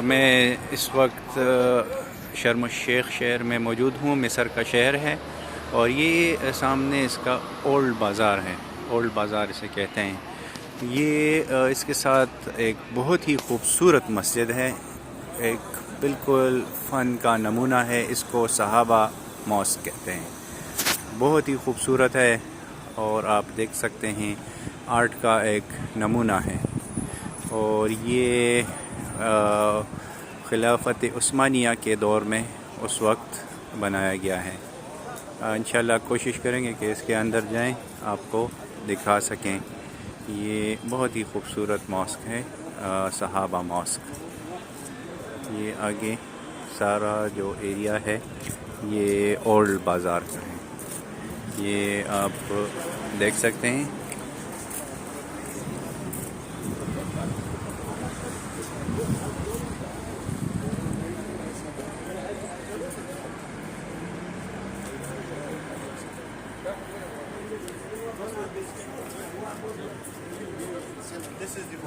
میں اس وقت شرم الشیخ شہر میں موجود ہوں، مصر کا شہر ہے، اور یہ سامنے اس کا اولڈ بازار ہے، اولڈ بازار اسے کہتے ہیں۔ یہ اس کے ساتھ ایک بہت ہی خوبصورت مسجد ہے، ایک بالکل فن کا نمونہ ہے، اس کو صحابہ ماسک کہتے ہیں۔ بہت ہی خوبصورت ہے اور آپ دیکھ سکتے ہیں آرٹ کا ایک نمونہ ہے، اور یہ خلافت عثمانیہ کے دور میں اس وقت بنایا گیا ہے۔ انشاءاللہ کوشش کریں گے کہ اس کے اندر جائیں، آپ کو دکھا سکیں۔ یہ بہت ہی خوبصورت ماسک ہے، صحابہ ماسک۔ یہ آگے سارا جو ایریا ہے یہ اولڈ بازار کا ہے، یہ آپ دیکھ سکتے ہیں۔ This is the